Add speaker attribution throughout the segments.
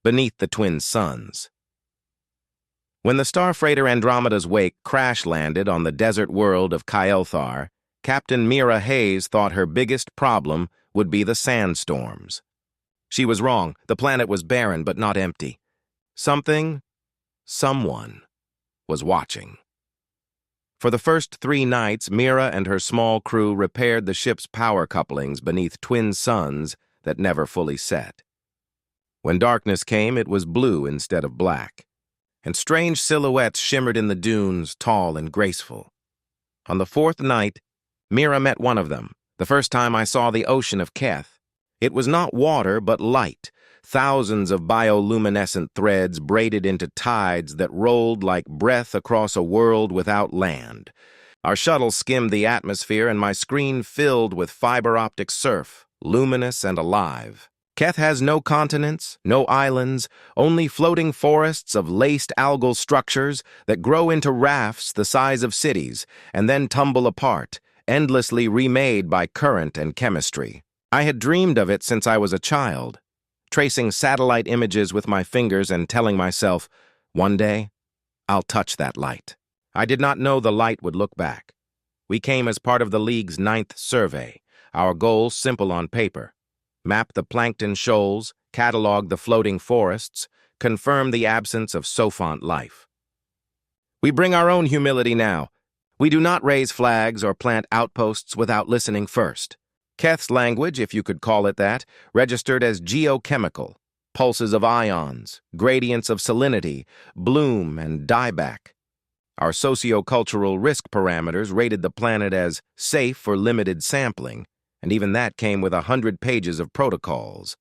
Speaker 1: beneath the twin suns. When the star freighter Andromeda's wake crash-landed on the desert world of Kylthar, Captain Mira Hayes thought her biggest problem would be the sandstorms. She was wrong. The planet was barren but not empty. Someone was watching. For the first 3 nights, Mira and her small crew repaired the ship's power couplings beneath twin suns that never fully set. When darkness came, it was blue instead of black, and strange silhouettes shimmered in the dunes, tall and graceful. On the 4th night, Mira met one of them, the first time I saw the ocean of Keth. It was not water, but light, thousands of bioluminescent threads braided into tides that rolled like breath across a world without land. Our shuttle skimmed the atmosphere, and my screen filled with fiber-optic surf, luminous and alive. Keth has no continents, no islands, only floating forests of laced algal structures that grow into rafts the size of cities and then tumble apart, endlessly remade by current and chemistry. I had dreamed of it since I was a child, tracing satellite images with my fingers and telling myself, one day, I'll touch that light. I did not know the light would look back. We came as part of the League's 9th survey, our goal simple on paper: map the plankton shoals, catalog the floating forests, confirm the absence of sophont life. We bring our own humility now. We do not raise flags or plant outposts without listening first. Keth's language, if you could call it that, registered as geochemical: pulses of ions, gradients of salinity, bloom and dieback. Our socio-cultural risk parameters rated the planet as safe for limited sampling, and even that came with 100 pages of protocols.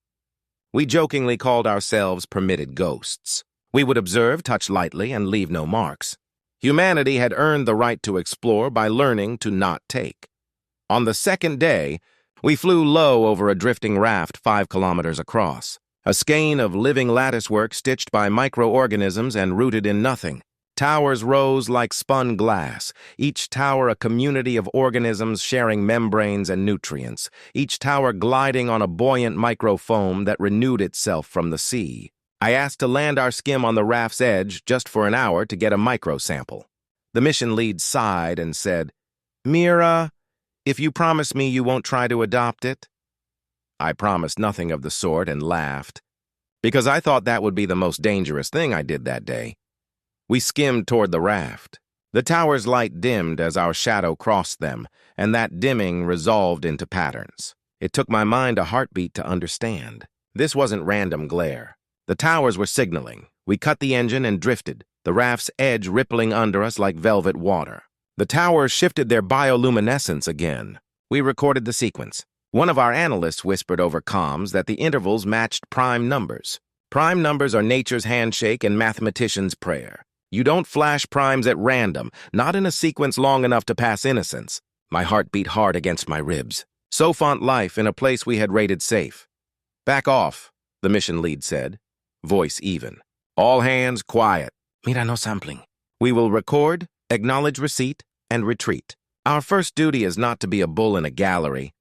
Speaker 1: We jokingly called ourselves permitted ghosts. We would observe, touch lightly, and leave no marks. Humanity had earned the right to explore by learning to not take. On the 2nd day, we flew low over a drifting raft 5 kilometers across, a skein of living latticework stitched by microorganisms and rooted in nothing. Towers rose like spun glass, each tower a community of organisms sharing membranes and nutrients, each tower gliding on a buoyant microfoam that renewed itself from the sea. I asked to land our skim on the raft's edge just for an hour to get a microsample. The mission lead sighed and said, "Mira, if you promise me you won't try to adopt it." I promised nothing of the sort and laughed, because I thought that would be the most dangerous thing I did that day. We skimmed toward the raft. The tower's light dimmed as our shadow crossed them, and that dimming resolved into patterns. It took my mind a heartbeat to understand. This wasn't random glare. The towers were signaling. We cut the engine and drifted, the raft's edge rippling under us like velvet water. The towers shifted their bioluminescence again. We recorded the sequence. One of our analysts whispered over comms that the intervals matched prime numbers. Prime numbers are nature's handshake and mathematician's prayer. You don't flash primes at random, not in a sequence long enough to pass innocence. My heart beat hard against my ribs. Sophont life in a place we had rated safe. "Back off," the mission lead said, voice even. "All hands quiet. Mira, no sampling. We will record, acknowledge receipt, and retreat. Our first duty is not to be a bull in a gallery."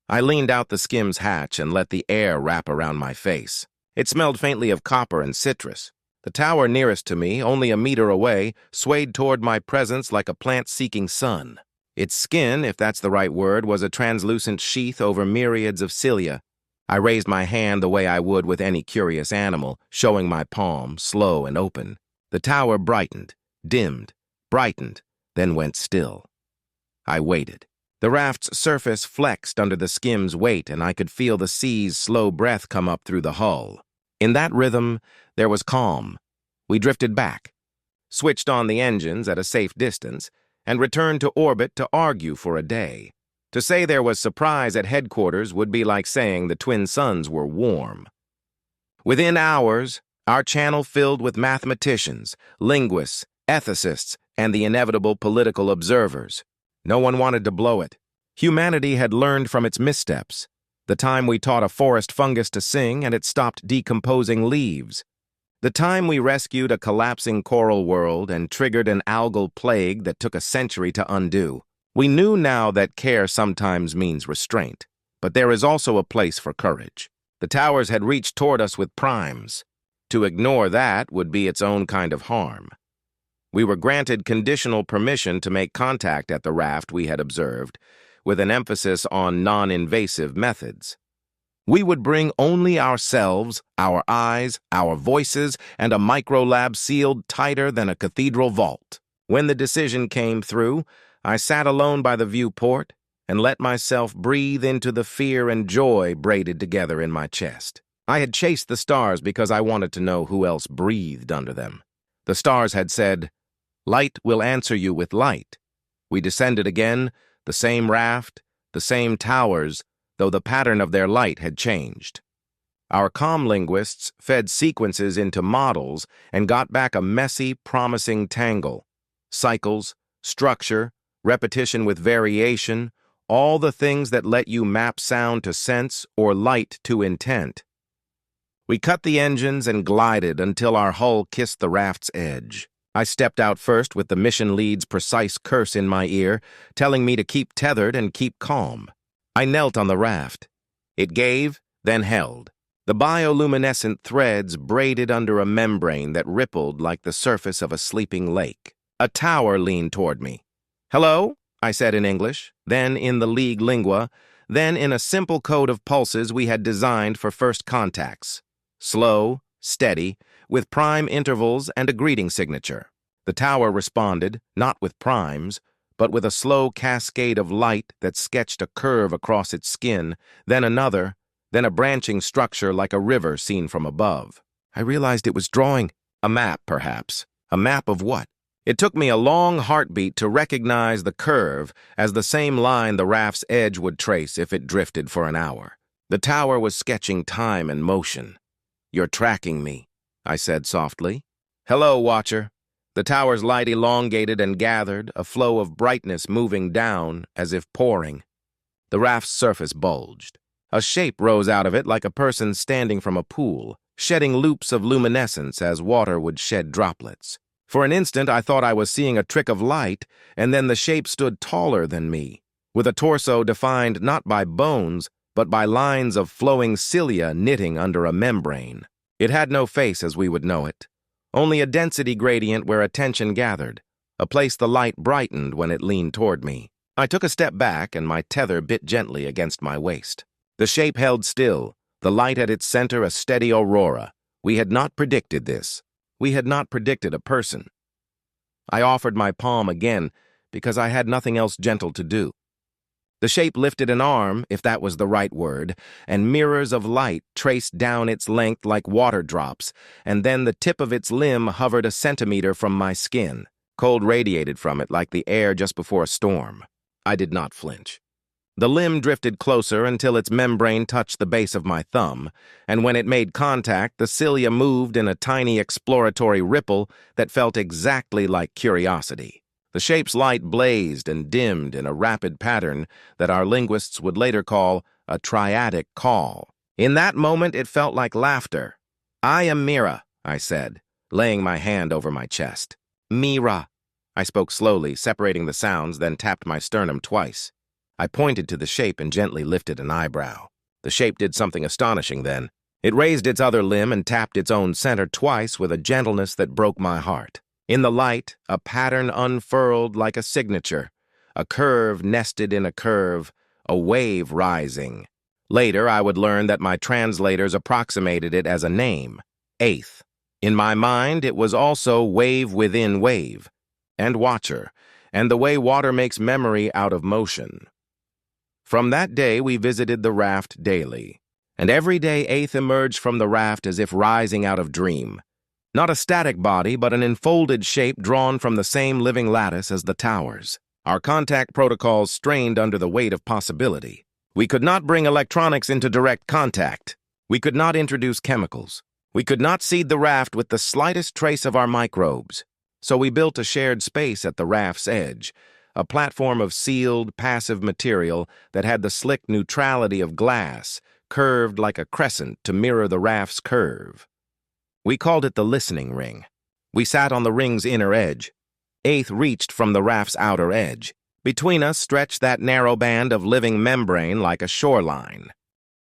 Speaker 1: I leaned out the skim's hatch and let the air wrap around my face. It smelled faintly of copper and citrus. The tower nearest to me, only a meter away, swayed toward my presence like a plant-seeking sun. Its skin, if that's the right word, was a translucent sheath over myriads of cilia. I raised my hand the way I would with any curious animal, showing my palm, slow and open. The tower brightened, dimmed, brightened, then went still. I waited. The raft's surface flexed under the skim's weight, and I could feel the sea's slow breath come up through the hull. In that rhythm, there was calm. We drifted back, switched on the engines at a safe distance, and returned to orbit to argue for a day. To say there was surprise at headquarters would be like saying the twin suns were warm. Within hours, our channel filled with mathematicians, linguists, ethicists, and the inevitable political observers. No one wanted to blow it. Humanity had learned from its missteps. The time we taught a forest fungus to sing and it stopped decomposing leaves. The time we rescued a collapsing coral world and triggered an algal plague that took a century to undo. We knew now that care sometimes means restraint, but there is also a place for courage. The towers had reached toward us with primes. To ignore that would be its own kind of harm. We were granted conditional permission to make contact at the raft we had observed, with an emphasis on non-invasive methods. We would bring only ourselves, our eyes, our voices, and a microlab sealed tighter than a cathedral vault. When the decision came through, I sat alone by the viewport and let myself breathe into the fear and joy braided together in my chest. I had chased the stars because I wanted to know who else breathed under them. The stars had said, "Light will answer you with light." We descended again, the same raft, the same towers, though the pattern of their light had changed. Our comm linguists fed sequences into models and got back a messy, promising tangle. Cycles, structure, repetition with variation, all the things that let you map sound to sense or light to intent. We cut the engines and glided until our hull kissed the raft's edge. I stepped out first with the mission lead's precise curse in my ear, telling me to keep tethered and keep calm. I knelt on the raft. It gave, then held. The bioluminescent threads braided under a membrane that rippled like the surface of a sleeping lake. A tower leaned toward me. "Hello?" I said in English, then in the League lingua, then in a simple code of pulses we had designed for first contacts. Slow, steady, with prime intervals and a greeting signature. The tower responded, not with primes, but with a slow cascade of light that sketched a curve across its skin, then another, then a branching structure like a river seen from above. I realized it was drawing a map, perhaps. A map of what? It took me a long heartbeat to recognize the curve as the same line the raft's edge would trace if it drifted for an hour. The tower was sketching time and motion. "You're tracking me," I said softly. "Hello, Watcher." The tower's light elongated and gathered, a flow of brightness moving down as if pouring. The raft's surface bulged. A shape rose out of it like a person standing from a pool, shedding loops of luminescence as water would shed droplets. For an instant, I thought I was seeing a trick of light, and then the shape stood taller than me, with a torso defined not by bones, but by lines of flowing cilia knitting under a membrane. It had no face as we would know it, only a density gradient where attention gathered, a place the light brightened when it leaned toward me. I took a step back, and my tether bit gently against my waist. The shape held still, the light at its center a steady aurora. We had not predicted this. We had not predicted a person. I offered my palm again because I had nothing else gentle to do. The shape lifted an arm, if that was the right word, and mirrors of light traced down its length like water drops, and then the tip of its limb hovered a centimeter from my skin. Cold radiated from it like the air just before a storm. I did not flinch. The limb drifted closer until its membrane touched the base of my thumb, and when it made contact, the cilia moved in a tiny exploratory ripple that felt exactly like curiosity. The shape's light blazed and dimmed in a rapid pattern that our linguists would later call a triadic call. In that moment, it felt like laughter. "I am Mira," I said, laying my hand over my chest. "Mira." I spoke slowly, separating the sounds, then tapped my sternum twice. I pointed to the shape and gently lifted an eyebrow. The shape did something astonishing then. It raised its other limb and tapped its own center twice with a gentleness that broke my heart. In the light, a pattern unfurled like a signature, a curve nested in a curve, a wave rising. Later, I would learn that my translators approximated it as a name, Eighth. In my mind, it was also wave within wave, and Watcher, and the way water makes memory out of motion. From that day, we visited the raft daily, and every day Eighth emerged from the raft as if rising out of dream. Not a static body, but an enfolded shape drawn from the same living lattice as the towers. Our contact protocols strained under the weight of possibility. We could not bring electronics into direct contact. We could not introduce chemicals. We could not seed the raft with the slightest trace of our microbes. So we built a shared space at the raft's edge, a platform of sealed, passive material that had the slick neutrality of glass, curved like a crescent to mirror the raft's curve. We called it the listening ring. We sat on the ring's inner edge. Eighth reached from the raft's outer edge. Between us stretched that narrow band of living membrane like a shoreline.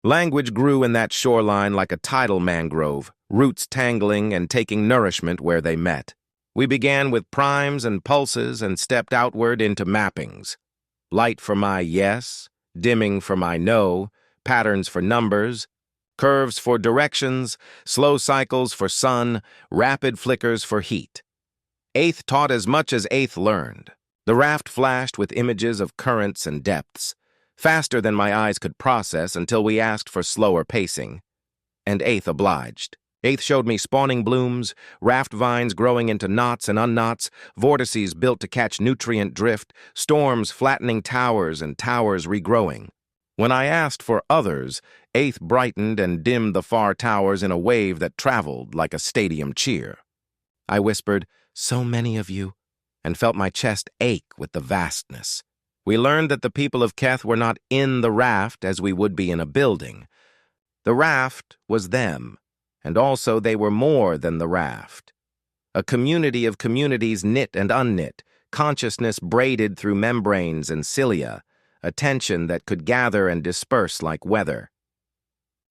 Speaker 1: Language grew in that shoreline like a tidal mangrove, roots tangling and taking nourishment where they met. We began with primes and pulses and stepped outward into mappings. Light for my yes, dimming for my no, patterns for numbers, curves for directions, slow cycles for sun, rapid flickers for heat. Eighth taught as much as Eighth learned. The raft flashed with images of currents and depths, faster than my eyes could process until we asked for slower pacing. And Eighth obliged. Eighth showed me spawning blooms, raft vines growing into knots and unknots, vortices built to catch nutrient drift, storms flattening towers and towers regrowing. When I asked for others, Eighth brightened and dimmed the far towers in a wave that traveled like a stadium cheer. I whispered, "So many of you," and felt my chest ache with the vastness. We learned that the people of Keth were not in the raft as we would be in a building. The raft was them, and also they were more than the raft. A community of communities knit and unknit, consciousness braided through membranes and cilia, attention that could gather and disperse like weather.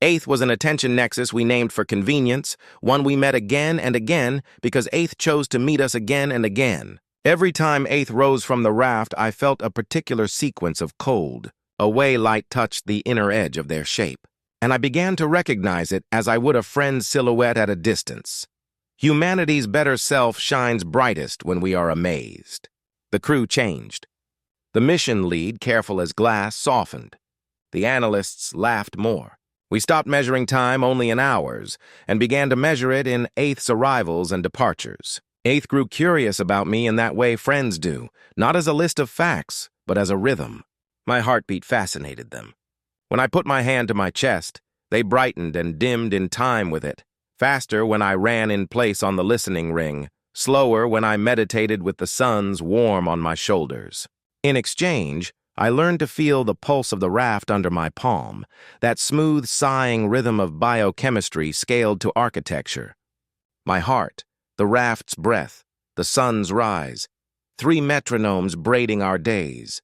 Speaker 1: Eighth was an attention nexus we named for convenience, one we met again and again because Eighth chose to meet us again and again. Every time Eighth rose from the raft, I felt a particular sequence of cold, a way light touched the inner edge of their shape, and I began to recognize it as I would a friend's silhouette at a distance. Humanity's better self shines brightest when we are amazed. The crew changed. The mission lead, careful as glass, softened. The analysts laughed more. We stopped measuring time only in hours and began to measure it in Eighth's arrivals and departures. Eighth grew curious about me in that way friends do, not as a list of facts, but as a rhythm. My heartbeat fascinated them. When I put my hand to my chest, they brightened and dimmed in time with it, faster when I ran in place on the listening ring, slower when I meditated with the suns warm on my shoulders. In exchange, I learned to feel the pulse of the raft under my palm, that smooth, sighing rhythm of biochemistry scaled to architecture. My heart, the raft's breath, the sun's rise, 3 metronomes braiding our days.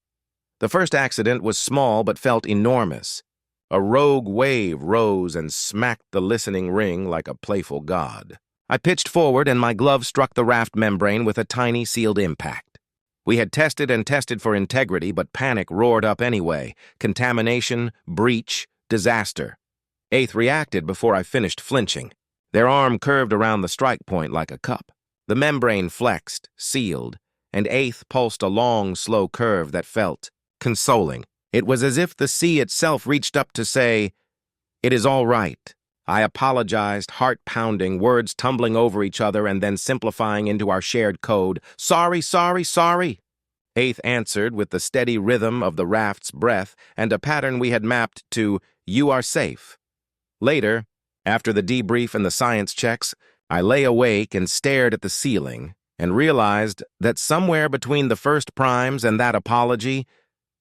Speaker 1: The first accident was small but felt enormous. A rogue wave rose and smacked the listening ring like a playful god. I pitched forward and my glove struck the raft membrane with a tiny sealed impact. We had tested and tested for integrity, but panic roared up anyway. Contamination, breach, disaster. Eighth reacted before I finished flinching. Their arm curved around the strike point like a cup. The membrane flexed, sealed, and Eighth pulsed a long, slow curve that felt consoling. It was as if the sea itself reached up to say, "It is all right." I apologized, heart pounding, words tumbling over each other and then simplifying into our shared code. "Sorry, sorry, sorry." Eighth answered with the steady rhythm of the raft's breath and a pattern we had mapped to "You are safe." Later, after the debrief and the science checks, I lay awake and stared at the ceiling and realized that somewhere between the first primes and that apology,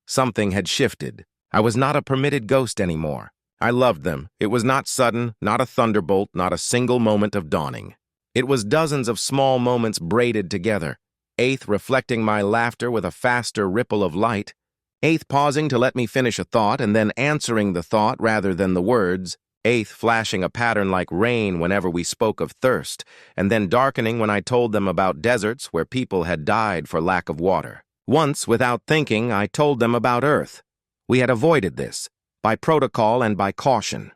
Speaker 1: something had shifted. I was not a permitted ghost anymore. I loved them. It was not sudden, not a thunderbolt, not a single moment of dawning. It was dozens of small moments braided together. Eighth reflecting my laughter with a faster ripple of light. Eighth pausing to let me finish a thought and then answering the thought rather than the words. Eighth flashing a pattern like rain whenever we spoke of thirst, and then darkening when I told them about deserts where people had died for lack of water. Once, without thinking, I told them about Earth. We had avoided this, by protocol and by caution.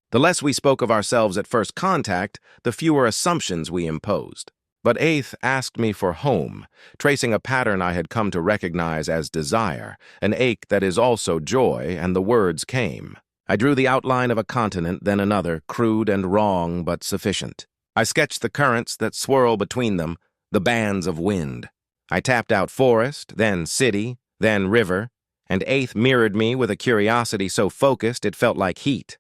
Speaker 1: The less we spoke of ourselves at first contact, the fewer assumptions we imposed. But Eighth asked me for home, tracing a pattern I had come to recognize as desire, an ache that is also joy, and the words came. I drew the outline of a continent, then another, crude and wrong, but sufficient. I sketched the currents that swirl between them, the bands of wind. I tapped out forest, then city, then river, and Eighth mirrored me with a curiosity so focused it felt like heat.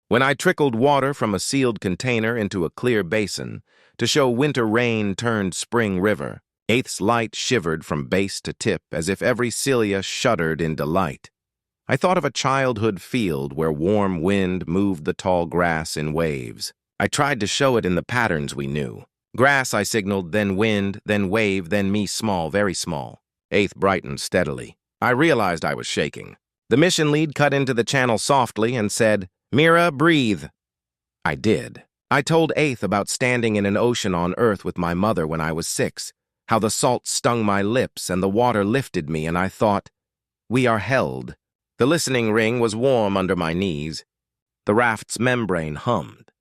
Speaker 1: When I trickled water from a sealed container into a clear basin to show winter rain turned spring river, Eighth's light shivered from base to tip as if every cilia shuddered in delight. I thought of a childhood field where warm wind moved the tall grass in waves. I tried to show it in the patterns we knew. Grass, I signaled, then wind, then wave, then me small, very small. Eighth brightened steadily. I realized I was shaking. The mission lead cut into the channel softly and said, Mira, breathe. I did. I told Eighth about standing in an ocean on Earth with my mother when I was 6, how the salt stung my lips and the water lifted me, and I thought, we are held. The listening ring was warm under my knees. The raft's membrane hummed.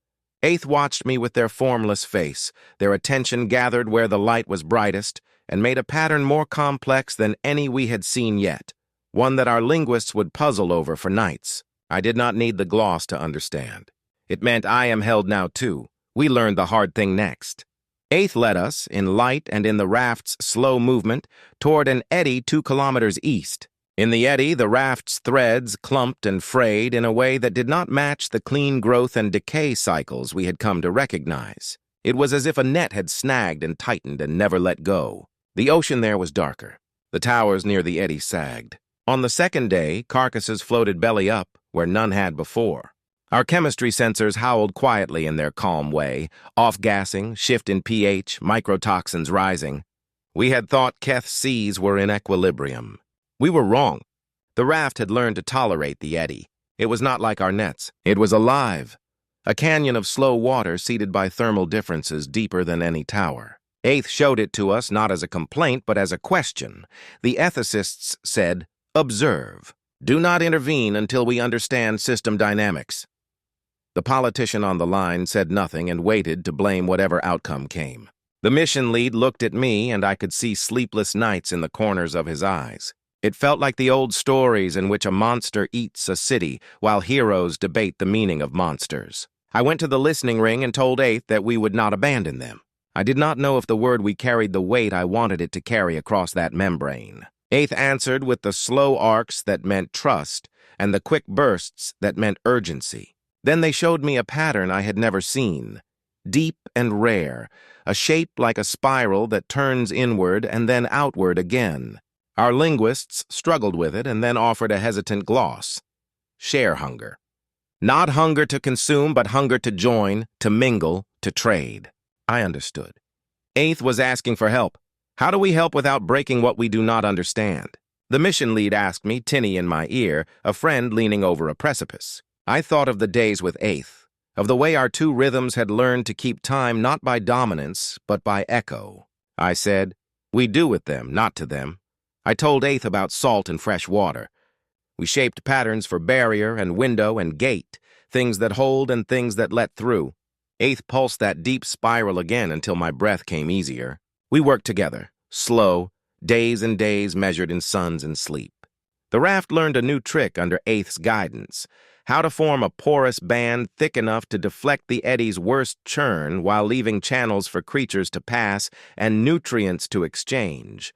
Speaker 1: Eighth watched me with their formless face, their attention gathered where the light was brightest, and made a pattern more complex than any we had seen yet, one that our linguists would puzzle over for nights. I did not need the gloss to understand. It meant I am held now too. We learned the hard thing next. Eighth led us, in light and in the raft's slow movement, toward an eddy 2 kilometers east. In the eddy, the raft's threads clumped and frayed in a way that did not match the clean growth and decay cycles we had come to recognize. It was as if a net had snagged and tightened and never let go. The ocean there was darker. The towers near the eddy sagged. On the second day, carcasses floated belly up where none had before. Our chemistry sensors howled quietly in their calm way, off-gassing, shift in pH, microtoxins rising. We had thought Keth's seas were in equilibrium. We were wrong. The raft had learned to tolerate the eddy. It was not like our nets. It was alive. A canyon of slow water seeded by thermal differences deeper than any tower. Eighth showed it to us not as a complaint but as a question. The ethicists said, observe. Do not intervene until we understand system dynamics. The politician on the line said nothing and waited to blame whatever outcome came. The mission lead looked at me, and I could see sleepless nights in the corners of his eyes. It felt like the old stories in which a monster eats a city while heroes debate the meaning of monsters. I went to the listening ring and told Eighth that we would not abandon them. I did not know if the word we carried the weight I wanted it to carry across that membrane. Eighth answered with the slow arcs that meant trust and the quick bursts that meant urgency. Then they showed me a pattern I had never seen. Deep and rare, a shape like a spiral that turns inward and then outward again. Our linguists struggled with it and then offered a hesitant gloss. Share hunger. Not hunger to consume, but hunger to join, to mingle, to trade. I understood. Eighth was asking for help. How do we help without breaking what we do not understand? The mission lead asked me, tinny in my ear, a friend leaning over a precipice. I thought of the days with Eighth, of the way our 2 rhythms had learned to keep time not by dominance, but by echo. I said, we do with them, not to them. I told Eighth about salt and fresh water. We shaped patterns for barrier and window and gate, things that hold and things that let through. Eighth pulsed that deep spiral again until my breath came easier. We worked together, slow, days and days measured in suns and sleep. The raft learned a new trick under Eighth's guidance, how to form a porous band thick enough to deflect the eddy's worst churn while leaving channels for creatures to pass and nutrients to exchange.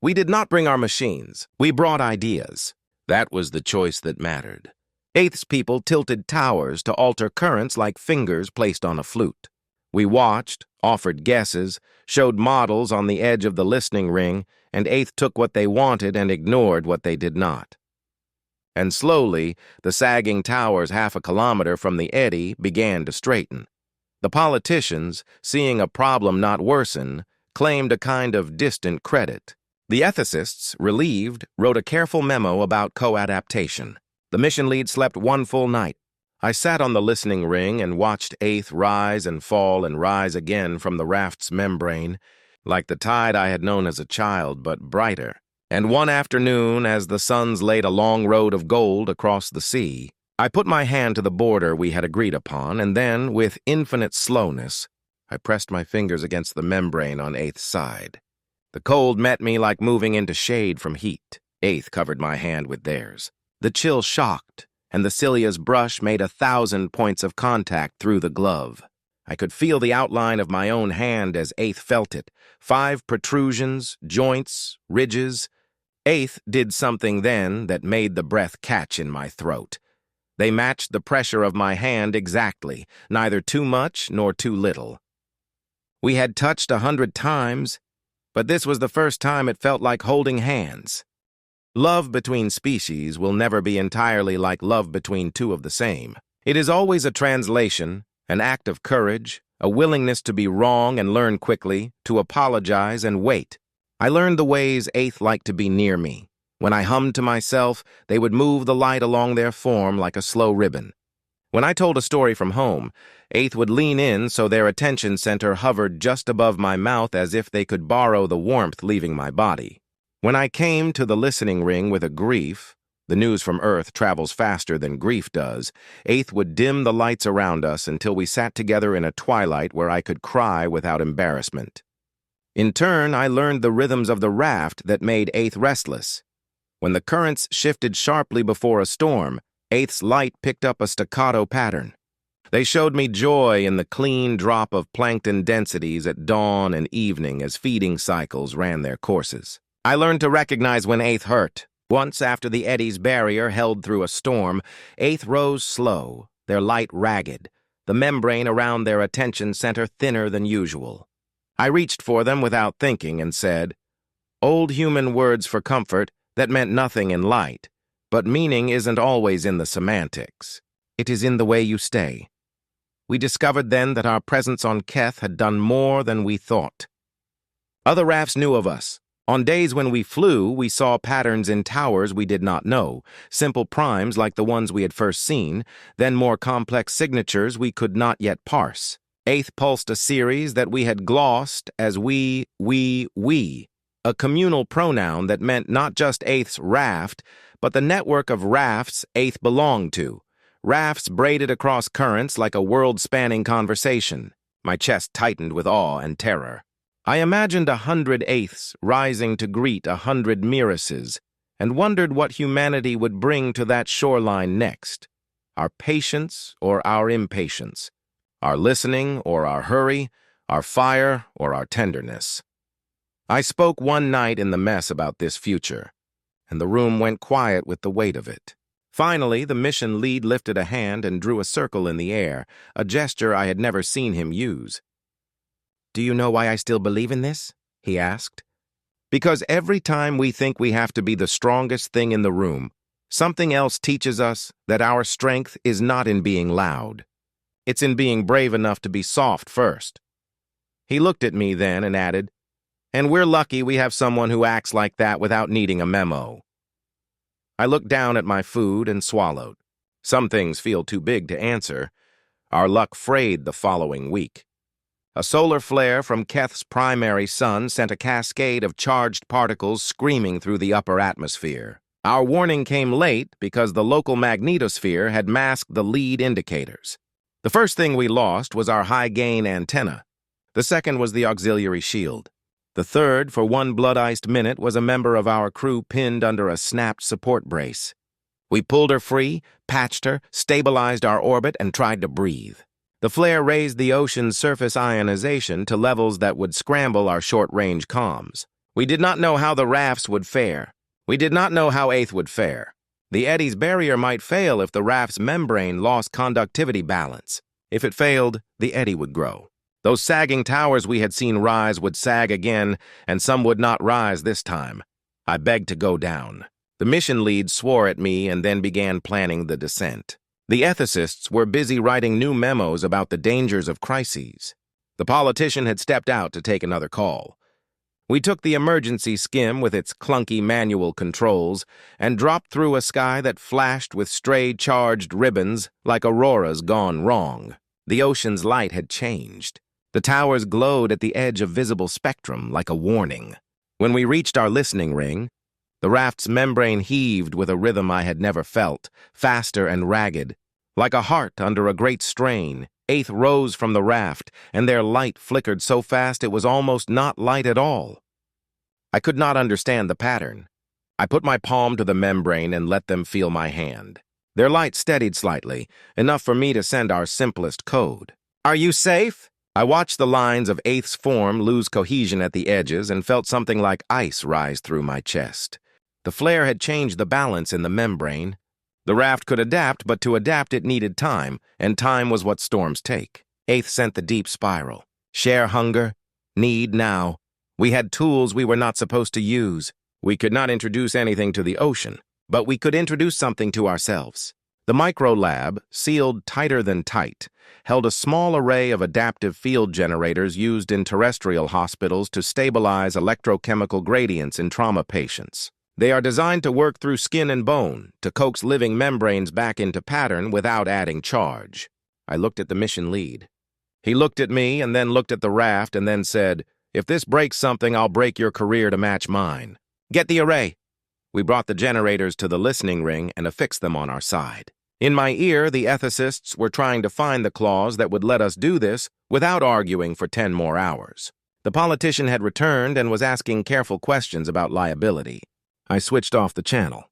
Speaker 1: We did not bring our machines. We brought ideas. That was the choice that mattered. Eighth's people tilted towers to alter currents like fingers placed on a flute. We watched, offered guesses, showed models on the edge of the listening ring, and Eighth took what they wanted and ignored what they did not. And slowly, the sagging towers 1/2 kilometer from the eddy began to straighten. The politicians, seeing a problem not worsen, claimed a kind of distant credit. The ethicists, relieved, wrote a careful memo about co-adaptation. The mission lead slept 1 full night. I sat on the listening ring and watched Eighth rise and fall and rise again from the raft's membrane, like the tide I had known as a child, but brighter. And one afternoon, as the suns laid a long road of gold across the sea, I put my hand to the border we had agreed upon, and then, with infinite slowness, I pressed my fingers against the membrane on Eighth's side. The cold met me like moving into shade from heat. Eighth covered my hand with theirs. The chill shocked, and the cilia's brush made 1,000 points of contact through the glove. I could feel the outline of my own hand as Eighth felt it. 5 protrusions, joints, ridges. Eighth did something then that made the breath catch in my throat. They matched the pressure of my hand exactly, neither too much nor too little. We had touched 100 times, but this was the first time it felt like holding hands. Love between species will never be entirely like love between 2 of the same. It is always a translation, an act of courage, a willingness to be wrong and learn quickly, to apologize and wait. I learned the ways Eighth liked to be near me. When I hummed to myself, they would move the light along their form like a slow ribbon. When I told a story from home, Eighth would lean in so their attention center hovered just above my mouth as if they could borrow the warmth leaving my body. When I came to the listening ring with a grief, the news from Earth travels faster than grief does, Eighth would dim the lights around us until we sat together in a twilight where I could cry without embarrassment. In turn, I learned the rhythms of the raft that made Eighth restless. When the currents shifted sharply before a storm, Eighth's light picked up a staccato pattern. They showed me joy in the clean drop of plankton densities at dawn and evening as feeding cycles ran their courses. I learned to recognize when Eighth hurt. Once after the eddy's barrier held through a storm, Eighth rose slow, their light ragged, the membrane around their attention center thinner than usual. I reached for them without thinking and said, "Old human words for comfort that meant nothing in light, but meaning isn't always in the semantics. It is in the way you stay." We discovered then that our presence on Keth had done more than we thought. Other rafts knew of us. On days when we flew, we saw patterns in towers we did not know, simple primes like the ones we had first seen, then more complex signatures we could not yet parse. Eighth pulsed a series that we had glossed as we, a communal pronoun that meant not just Eighth's raft, but the network of rafts Eighth belonged to. Rafts braided across currents like a world-spanning conversation. My chest tightened with awe and terror. I imagined 100 Eighths rising to greet 100 Mirises, and wondered what humanity would bring to that shoreline next. Our patience or our impatience, our listening or our hurry, our fire or our tenderness. I spoke one night in the mess about this future, and the room went quiet with the weight of it. Finally, the mission lead lifted a hand and drew a circle in the air, a gesture I had never seen him use. "Do you know why I still believe in this?" he asked. "Because every time we think we have to be the strongest thing in the room, something else teaches us that our strength is not in being loud. It's in being brave enough to be soft first." He looked at me then and added, "And we're lucky we have someone who acts like that without needing a memo." I looked down at my food and swallowed. Some things feel too big to answer. Our luck frayed the following week. A solar flare from Keth's primary sun sent a cascade of charged particles screaming through the upper atmosphere. Our warning came late because the local magnetosphere had masked the lead indicators. The first thing we lost was our high-gain antenna. The second was the auxiliary shield. The third, for one blood-iced minute, was a member of our crew pinned under a snapped support brace. We pulled her free, patched her, stabilized our orbit, and tried to breathe. The flare raised the ocean's surface ionization to levels that would scramble our short-range comms. We did not know how the rafts would fare. We did not know how Eighth would fare. The eddy's barrier might fail if the raft's membrane lost conductivity balance. If it failed, the eddy would grow. Those sagging towers we had seen rise would sag again, and some would not rise this time. I begged to go down. The mission lead swore at me and then began planning the descent. The ethicists were busy writing new memos about the dangers of crises. The politician had stepped out to take another call. We took the emergency skim with its clunky manual controls and dropped through a sky that flashed with stray charged ribbons like auroras gone wrong. The ocean's light had changed. The towers glowed at the edge of visible spectrum like a warning. When we reached our listening ring, the raft's membrane heaved with a rhythm I had never felt, faster and ragged. Like a heart under a great strain, Eighth rose from the raft, and their light flickered so fast it was almost not light at all. I could not understand the pattern. I put my palm to the membrane and let them feel my hand. Their light steadied slightly, enough for me to send our simplest code. "Are you safe?" I watched the lines of Eighth's form lose cohesion at the edges and felt something like ice rise through my chest. The flare had changed the balance in the membrane. The raft could adapt, but to adapt it needed time, and time was what storms take. Eighth sent the deep spiral. Share hunger, need now. We had tools we were not supposed to use. We could not introduce anything to the ocean, but we could introduce something to ourselves. The micro-lab, sealed tighter than tight, held a small array of adaptive field generators used in terrestrial hospitals to stabilize electrochemical gradients in trauma patients. They are designed to work through skin and bone, to coax living membranes back into pattern without adding charge. I looked at the mission lead. He looked at me and then looked at the raft and then said, "If this breaks something, I'll break your career to match mine. Get the array." We brought the generators to the listening ring and affixed them on our side. In my ear, the ethicists were trying to find the clause that would let us do this without arguing for 10 more hours. The politician had returned and was asking careful questions about liability. I switched off the channel.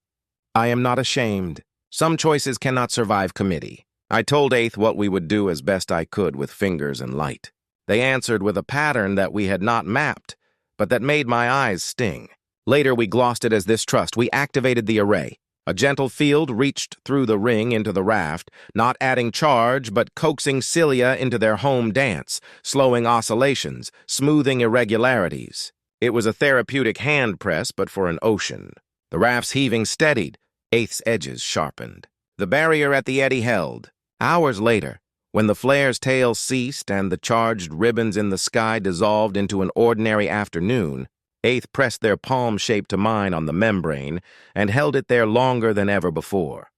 Speaker 1: I am not ashamed. Some choices cannot survive committee. I told Eighth what we would do as best I could with fingers and light. They answered with a pattern that we had not mapped, but that made my eyes sting. Later, we glossed it as this trust. We activated the array. A gentle field reached through the ring into the raft, not adding charge, but coaxing cilia into their home dance, slowing oscillations, smoothing irregularities. It was a therapeutic hand press, but for an ocean. The raft's heaving steadied. Eighth's edges sharpened. The barrier at the eddy held. Hours later, when the flare's tail ceased and the charged ribbons in the sky dissolved into an ordinary afternoon, Eighth pressed their palm shape to mine on the membrane and held it there longer than ever before.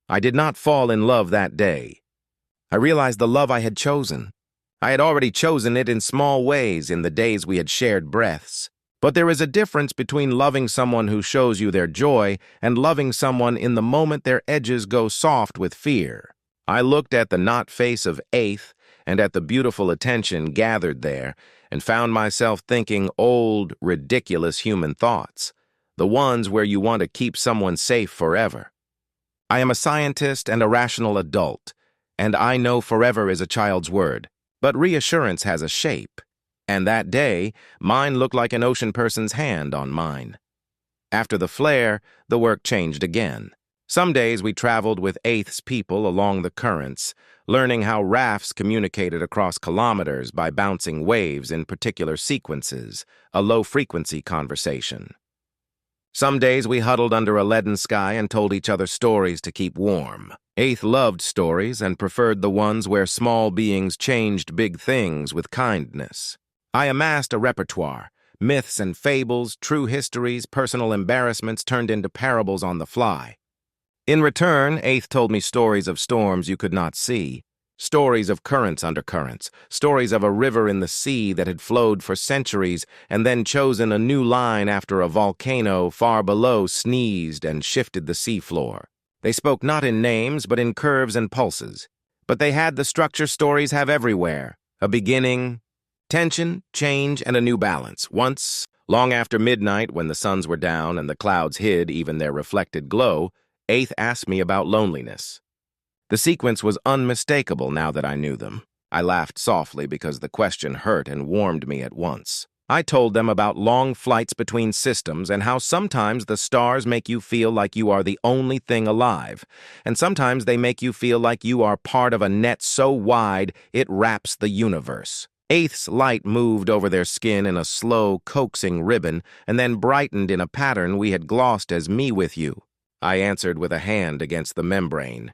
Speaker 1: I did not fall in love that day. I realized the love I had chosen. I had already chosen it in small ways in the days we had shared breaths. But there is a difference between loving someone who shows you their joy and loving someone in the moment their edges go soft with fear. I looked at the knot face of Eighth and at the beautiful attention gathered there and found myself thinking old, ridiculous human thoughts, the ones where you want to keep someone safe forever. I am a scientist and a rational adult, and I know forever is a child's word, but reassurance has a shape, and that day, mine looked like an ocean person's hand on mine. After the flare, the work changed again. Some days we traveled with Eighth's people along the currents, learning how rafts communicated across kilometers by bouncing waves in particular sequences, a low-frequency conversation. Some days we huddled under a leaden sky and told each other stories to keep warm. Eighth loved stories and preferred the ones where small beings changed big things with kindness. I amassed a repertoire, myths and fables, true histories, personal embarrassments turned into parables on the fly. In return, Eighth told me stories of storms you could not see, stories of currents under currents, stories of a river in the sea that had flowed for centuries and then chosen a new line after a volcano far below sneezed and shifted the seafloor. They spoke not in names but in curves and pulses, but they had the structure stories have everywhere, a beginning, tension, change, and a new balance. Once, long after midnight when the suns were down and the clouds hid even their reflected glow, Eighth asked me about loneliness. The sequence was unmistakable now that I knew them. I laughed softly because the question hurt and warmed me at once. I told them about long flights between systems and how sometimes the stars make you feel like you are the only thing alive, and sometimes they make you feel like you are part of a net so wide it wraps the universe. Eighth's light moved over their skin in a slow, coaxing ribbon and then brightened in a pattern we had glossed as "me with you." I answered with a hand against the membrane.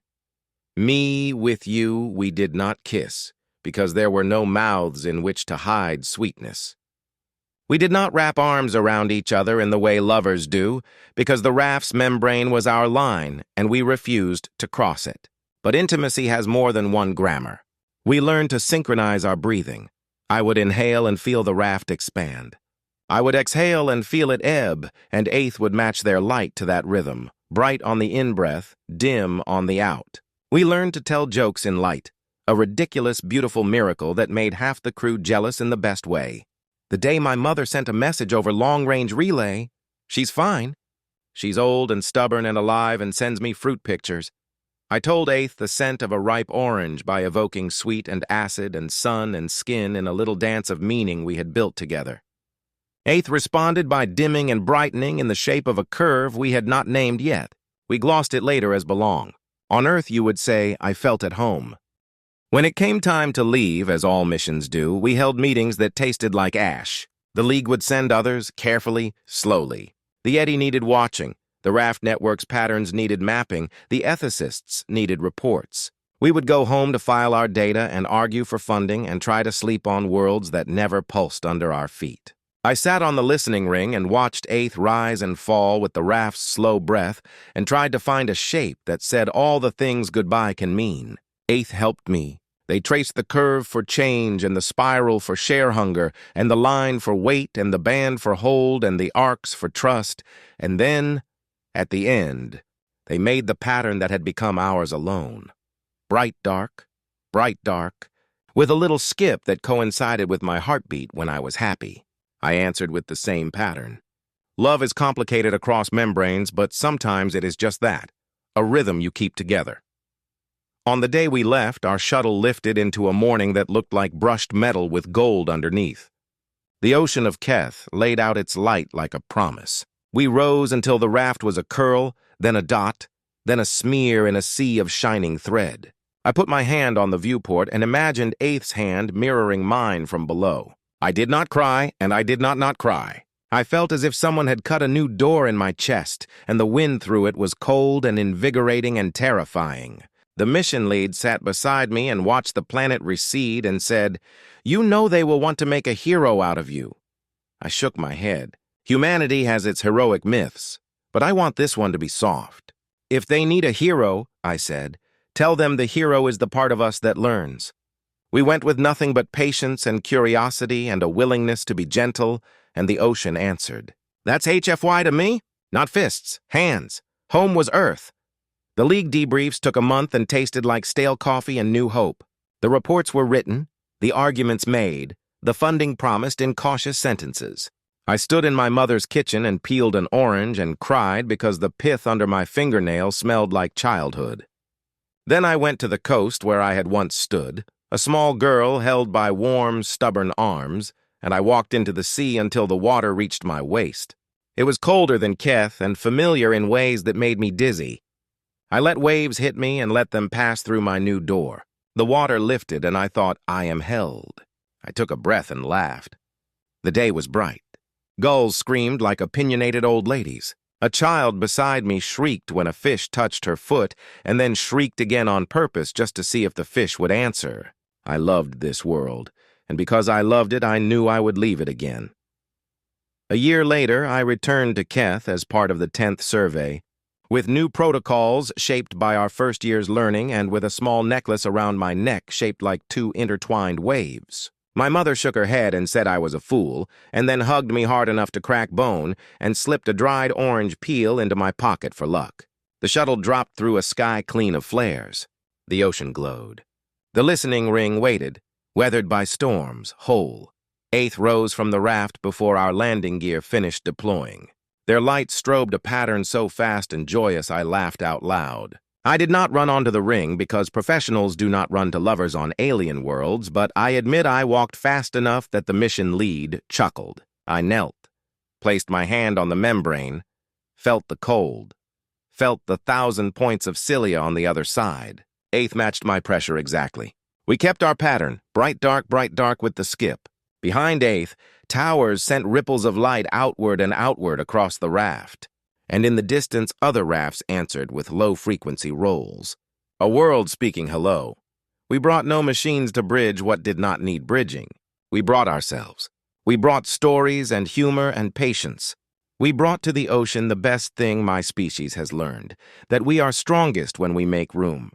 Speaker 1: Me with you we did not kiss, because there were no mouths in which to hide sweetness. We did not wrap arms around each other in the way lovers do, because the raft's membrane was our line, and we refused to cross it. But intimacy has more than one grammar. We learned to synchronize our breathing. I would inhale and feel the raft expand. I would exhale and feel it ebb, and Eighth would match their light to that rhythm, bright on the in-breath, dim on the out. We learned to tell jokes in light, a ridiculous, beautiful miracle that made half the crew jealous in the best way. The day my mother sent a message over long-range relay, "She's fine. She's old and stubborn and alive and sends me fruit pictures." I told Eighth the scent of a ripe orange by evoking sweet and acid and sun and skin in a little dance of meaning we had built together. Eighth responded by dimming and brightening in the shape of a curve we had not named yet. We glossed it later as belong. On Earth, you would say, I felt at home. When it came time to leave, as all missions do, we held meetings that tasted like ash. The League would send others, carefully, slowly. The eddy needed watching. The raft network's patterns needed mapping. The ethicists needed reports. We would go home to file our data and argue for funding and try to sleep on worlds that never pulsed under our feet. I sat on the listening ring and watched Eighth rise and fall with the raft's slow breath and tried to find a shape that said all the things goodbye can mean. Eighth helped me. They traced the curve for change and the spiral for share hunger and the line for weight and the band for hold and the arcs for trust. And then, at the end, they made the pattern that had become ours alone. Bright, dark, with a little skip that coincided with my heartbeat when I was happy. I answered with the same pattern. Love is complicated across membranes, but sometimes it is just that, a rhythm you keep together. On the day we left, our shuttle lifted into a morning that looked like brushed metal with gold underneath. The ocean of Keth laid out its light like a promise. We rose until the raft was a curl, then a dot, then a smear in a sea of shining thread. I put my hand on the viewport and imagined Eighth's hand mirroring mine from below. I did not cry, and I did not cry. I felt as if someone had cut a new door in my chest, and the wind through it was cold and invigorating and terrifying. The mission lead sat beside me and watched the planet recede and said, "You know they will want to make a hero out of you." I shook my head. Humanity has its heroic myths, but I want this one to be soft. If they need a hero, I said, tell them the hero is the part of us that learns. We went with nothing but patience and curiosity and a willingness to be gentle, and the ocean answered. That's HFY to me? Not fists, hands. Home was Earth. The League debriefs took a month and tasted like stale coffee and new hope. The reports were written, the arguments made, the funding promised in cautious sentences. I stood in my mother's kitchen and peeled an orange and cried because the pith under my fingernail smelled like childhood. Then I went to the coast where I had once stood, a small girl held by warm, stubborn arms, and I walked into the sea until the water reached my waist. It was colder than Keth and familiar in ways that made me dizzy. I let waves hit me and let them pass through my new door. The water lifted and I thought, I am held. I took a breath and laughed. The day was bright. Gulls screamed like opinionated old ladies. A child beside me shrieked when a fish touched her foot and then shrieked again on purpose just to see if the fish would answer. I loved this world, and because I loved it, I knew I would leave it again. A year later, I returned to Keth as part of the 10th survey, with new protocols shaped by our first year's learning and with a small necklace around my neck shaped like two intertwined waves. My mother shook her head and said I was a fool, and then hugged me hard enough to crack bone and slipped a dried orange peel into my pocket for luck. The shuttle dropped through a sky clean of flares. The ocean glowed. The listening ring waited, weathered by storms, whole. Eighth rose from the raft before our landing gear finished deploying. Their light strobed a pattern so fast and joyous I laughed out loud. I did not run onto the ring because professionals do not run to lovers on alien worlds, but I admit I walked fast enough that the mission lead chuckled. I knelt, placed my hand on the membrane, felt the cold, felt the 1,000 points of cilia on the other side. Eighth matched my pressure exactly. We kept our pattern, bright dark with the skip. Behind Eighth, towers sent ripples of light outward and outward across the raft. And in the distance other rafts answered with low-frequency rolls. A world speaking hello. We brought no machines to bridge what did not need bridging. We brought ourselves. We brought stories and humor and patience. We brought to the ocean the best thing my species has learned, that we are strongest when we make room.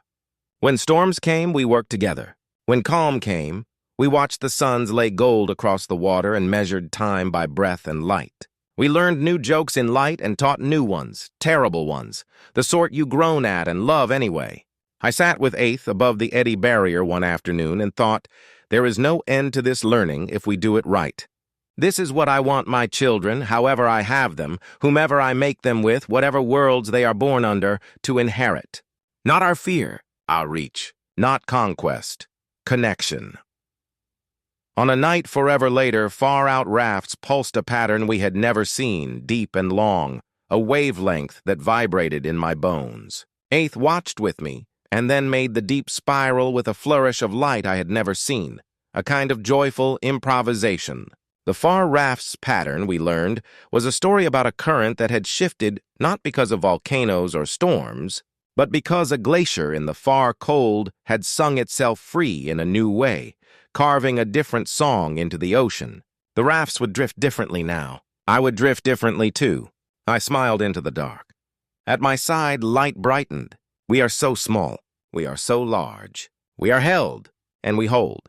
Speaker 1: When storms came, we worked together. When calm came, we watched the suns lay gold across the water and measured time by breath and light. We learned new jokes in light and taught new ones, terrible ones, the sort you groan at and love anyway. I sat with Eighth above the eddy barrier one afternoon and thought, there is no end to this learning if we do it right. This is what I want my children, however I have them, whomever I make them with, whatever worlds they are born under, to inherit. Not our fear, our reach. Not conquest. Connection. On a night forever later, far-out rafts pulsed a pattern we had never seen, deep and long, a wavelength that vibrated in my bones. Eighth watched with me, and then made the deep spiral with a flourish of light I had never seen, a kind of joyful improvisation. The far raft's pattern, we learned, was a story about a current that had shifted not because of volcanoes or storms, but because a glacier in the far cold had sung itself free in a new way, carving a different song into the ocean. The rafts would drift differently now. I would drift differently too. I smiled into the dark. At my side, light brightened. We are so small. We are so large. We are held, and we hold.